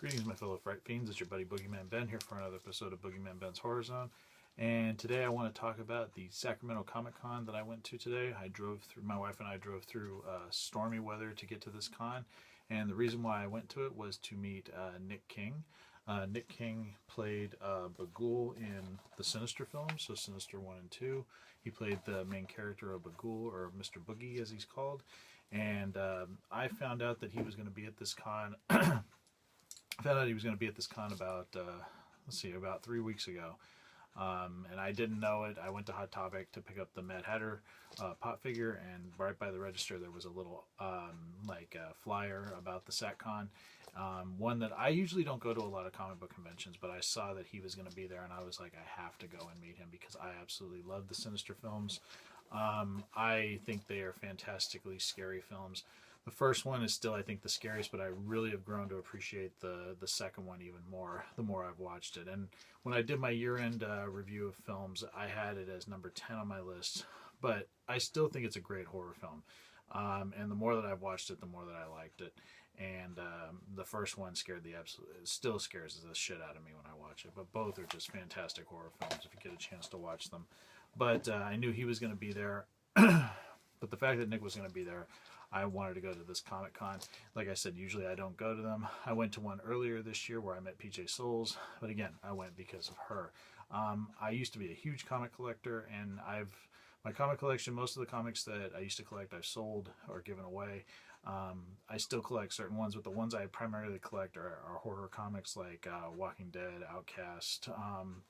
Greetings, my fellow fright fiends. It's your buddy Boogeyman Ben here for another episode of Boogeyman Ben's Horror Zone. And today I want to talk about the Sacramento Comic Con that I went to today. My wife and I drove through stormy weather to get to this con. And the reason why I went to it was to meet Nick King. Nick King played Bughuul in the Sinister films, so Sinister 1 and 2. He played the main character of Bughuul, or Mr. Boogie as he's called. And I found out that he was going to be at this con. About 3 weeks ago. And I didn't know it. I went to Hot Topic to pick up the Mad Hatter pop figure, and right by the register there was a little flyer about the SatCon. One that I usually don't go to a lot of comic book conventions, but I saw that he was going to be there, and I was like, I have to go and meet him because I absolutely love the Sinister films. I think they are fantastically scary films. The first one is still, I think, the scariest, but I really have grown to appreciate the second one even more the more I've watched it. And when I did my year-end review of films, I had it as number 10 on my list, but I still think it's a great horror film. And the more that I've watched it, the more that I liked it. And the first one still scares the shit out of me when I watch it. But both are just fantastic horror films if you get a chance to watch them. But I knew he was going to be there. But the fact that Nick was going to be there, I wanted to go to this Comic Con. Like I said, usually I don't go to them. I went to one earlier this year where I met PJ Souls, but again, I went because of her. I used to be a huge comic collector, and my comic collection, most of the comics that I used to collect, I've sold or given away. I still collect certain ones, but the ones I primarily collect are horror comics like Walking Dead, Outcast.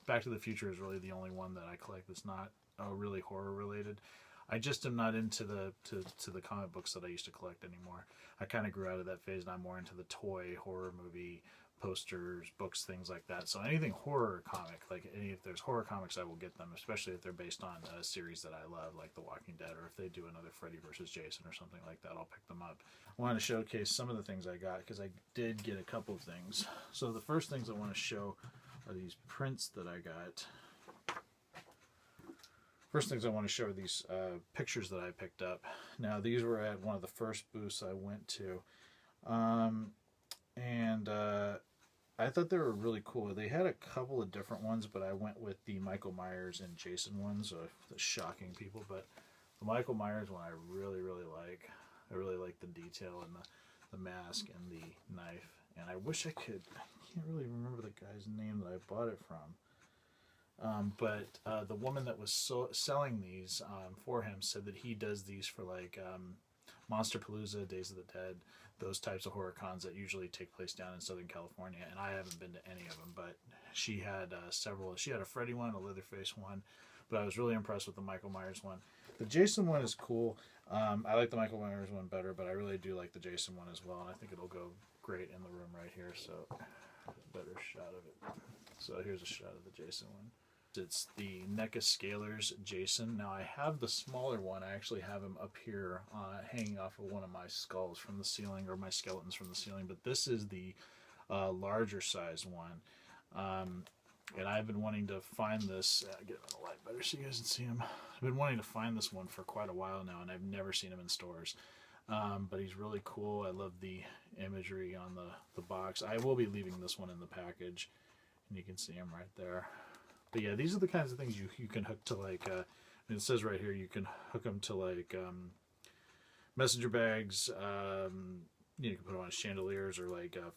Back to the Future is really the only one that I collect that's not really horror related. I just am not into the comic books that I used to collect anymore. I kind of grew out of that phase, and I'm more into the toy horror movie posters, books, things like that. So anything horror comic, if there's horror comics, I will get them, especially if they're based on a series that I love, like The Walking Dead, or if they do another Freddy vs. Jason or something like that, I'll pick them up. I want to showcase some of the things I got because I did get a couple of things. So the first things I want to show are these prints that I got. First things I want to show are these pictures that I picked up. Now, these were at one of the first booths I went to. I thought they were really cool. They had a couple of different ones, but I went with the Michael Myers and Jason ones, the shocking people. But the Michael Myers one I really, really like. I really like the detail and the mask and the knife. And I wish I can't really remember the guy's name that I bought it from. But the woman that was selling these for him said that he does these for Monsterpalooza, Days of the Dead, those types of horror cons that usually take place down in Southern California. And I haven't been to any of them, but she had several. She had a Freddy one, a Leatherface one, but I was really impressed with the Michael Myers one. The Jason one is cool. I like the Michael Myers one better, but I really do like the Jason one as well, and I think it'll go great in the room right here. So, a better shot of it. So here's a shot of the Jason one. It's the NECA Scalers Jason. Now I have the smaller one. I actually have him up here hanging off of one of my skulls from the ceiling, or my skeletons from the ceiling, but this is the larger size one. And I've been wanting to find this. Get him in the light better so you guys can see him. I've been wanting to find this one for quite a while now, and I've never seen him in stores. But he's really cool. I love the imagery on the box. I will be leaving this one in the package, and you can see him right there. But yeah, these are the kinds of things you can hook to it says right here you can hook them to messenger bags. You can put them on chandeliers or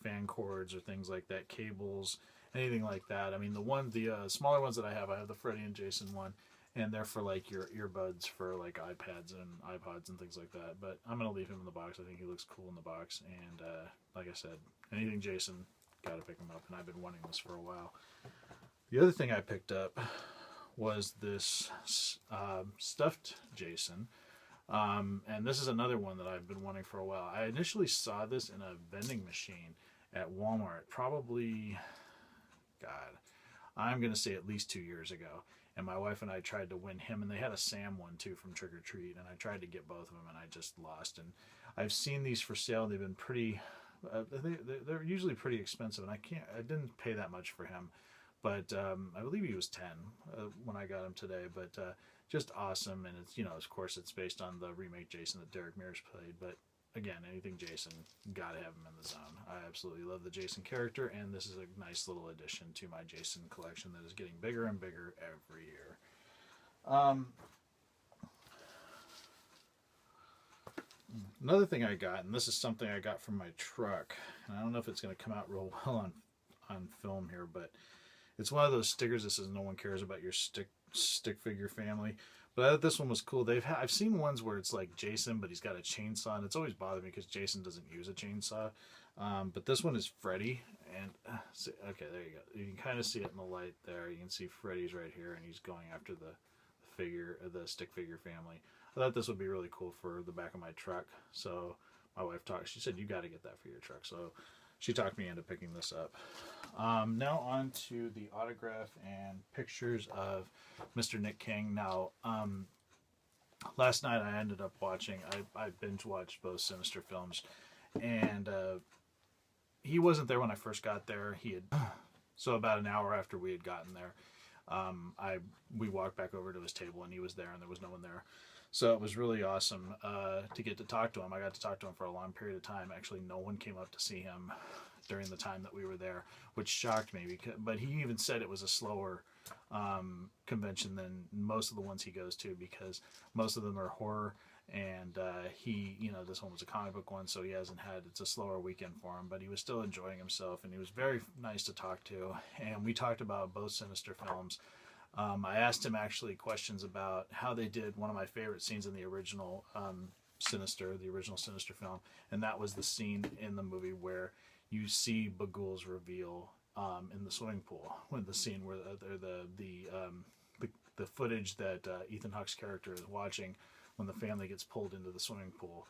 fan cords or things like that, cables, anything like that. I mean, the smaller ones that I have the Freddy and Jason one, and they're for your earbuds for iPads and iPods and things like that. But I'm gonna leave him in the box. I think he looks cool in the box, and like I said, anything Jason, gotta pick him up, and I've been wanting this for a while. The other thing I picked up was this stuffed Jason, and this is another one that I've been wanting for a while. I initially saw this in a vending machine at Walmart, probably, God, I'm going to say at least 2 years ago, and my wife and I tried to win him, and they had a Sam one too from Trick or Treat, and I tried to get both of them, and I just lost. And I've seen these for sale. They've been pretty, they're usually pretty expensive, and I didn't pay that much for him. But I believe he was 10 when I got him today. But just awesome, and it's of course it's based on the remake Jason that Derek Mears played. But again, anything Jason, gotta have him in the zone. I absolutely love the Jason character, and this is a nice little addition to my Jason collection that is getting bigger and bigger every year. Another thing I got, and this is something I got from my truck, and I don't know if it's going to come out real well on film here, but it's one of those stickers that says no one cares about your stick figure family. But I thought this one was cool. I've seen ones where it's like Jason, but he's got a chainsaw, and it's always bothered me because Jason doesn't use a chainsaw. But this one is Freddy, and okay, there you go. You can kind of see it in the light there. You can see Freddy's right here, and he's going after the stick figure family. I thought this would be really cool for the back of my truck. So my wife she said, you got to get that for your truck. So she talked me into picking this up. Now on to the autograph and pictures of Mr. Nick King. Now, last night I ended up watching, I binge watched both Sinister films, and he wasn't there when I first got there. So about an hour after we had gotten there, we walked back over to his table, and he was there, and there was no one there. So it was really awesome to get to talk to him. I got to talk to him for a long period of time. Actually, no one came up to see him during the time that we were there, which shocked me. But he even said it was a slower convention than most of the ones he goes to, because most of them are horror. And this one was a comic book one, so it's a slower weekend for him, but he was still enjoying himself, and he was very nice to talk to. And we talked about both Sinister films. I asked him actually questions about how they did one of my favorite scenes in the original Sinister film, and that was the scene in the movie where you see Bughuul's reveal in the swimming pool, when the scene where the footage that Ethan Hawke's character is watching when the family gets pulled into the swimming pool,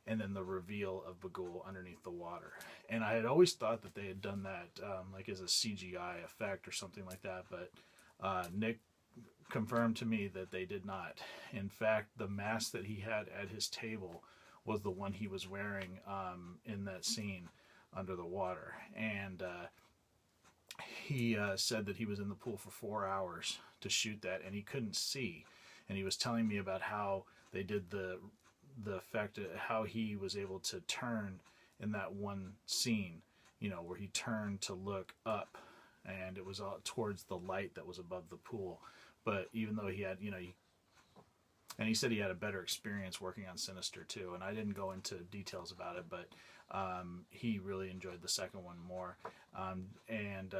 and then the reveal of Bughuul underneath the water. And I had always thought that they had done that like as a CGI effect or something like that, but Nick confirmed to me that they did not. In fact, the mask that he had at his table was the one he was wearing in that scene under the water. And he said that he was in the pool for 4 hours to shoot that, and he couldn't see. And he was telling me about how they did the effect, how he was able to turn in that one scene, where he turned to look up, and it was all towards the light that was above the pool. But even though he had, and he said he had a better experience working on Sinister too, and I didn't go into details about it, but he really enjoyed the second one more, and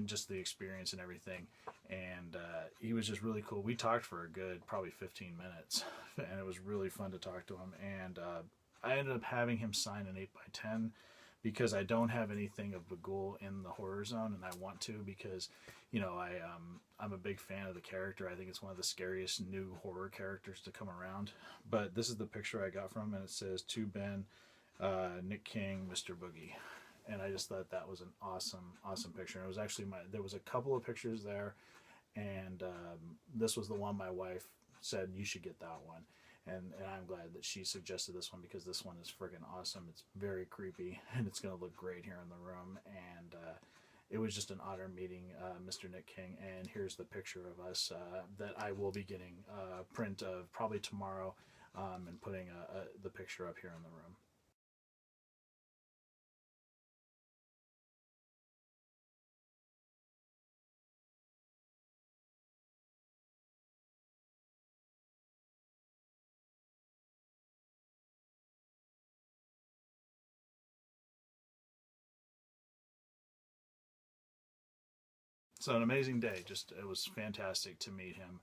just the experience and everything. And he was just really cool. We talked for a good probably 15 minutes, and it was really fun to talk to him. And I ended up having him sign an 8x10, because I don't have anything of Bughuul in the horror zone, and I want to, because I'm a big fan of the character. I think it's one of the scariest new horror characters to come around. But this is the picture I got from him, and it says, "To Ben, Nick King, Mr. Boogie." And I just thought that was an awesome picture. And it was actually there was a couple of pictures there, and this was the one my wife said, you should get that one. And I'm glad that she suggested this one, because this one is friggin' awesome. It's very creepy, and it's going to look great here in the room. And it was just an honor meeting Mr. Nick King. And here's the picture of us that I will be getting a print of probably tomorrow, and putting the picture up here in the room. So an amazing day. It was fantastic to meet him.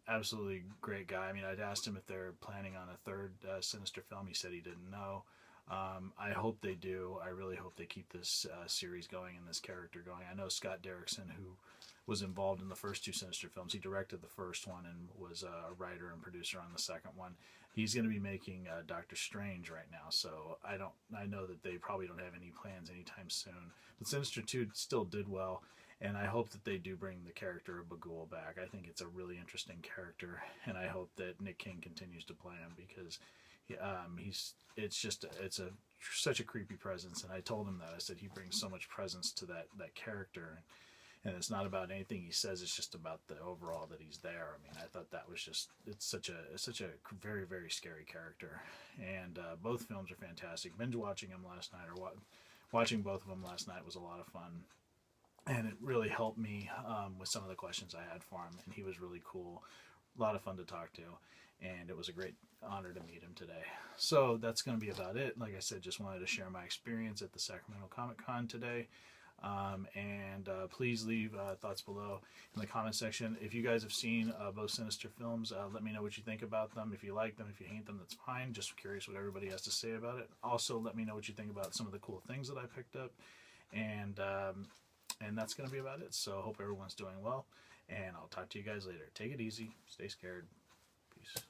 Absolutely great guy. I mean, I'd asked him if they're planning on a third Sinister film. He said he didn't know. I hope they do. I really hope they keep this series going and this character going. I know Scott Derrickson, who was involved in the first two Sinister films. He directed the first one and was a writer and producer on the second one. He's going to be making Doctor Strange right now, so I know that they probably don't have any plans anytime soon. But Sinister 2 still did well, and I hope that they do bring the character of Bughuul back. I think it's a really interesting character, and I hope that Nick King continues to play him, because it's such a creepy presence. And I told him that. I said he brings so much presence to that character. and it's not about anything he says. It's just about the overall that he's there. I mean, I thought that was just it's such a very very scary character, and both films are fantastic. Binge watching them last night or watching both of them last night was a lot of fun. And it really helped me with some of the questions I had for him, and he was really cool, a lot of fun to talk to, and it was a great honor to meet him today. So that's going to be about it. Like I said, just wanted to share my experience at the Sacramento Comic Con today. And please leave thoughts below in the comment section. If you guys have seen both Sinister films, let me know what you think about them. If you like them, if you hate them, that's fine. Just curious what everybody has to say about it. Also, let me know what you think about some of the cool things that I picked up. And that's going to be about it. So hope everyone's doing well. And I'll talk to you guys later. Take it easy. Stay scared. Peace.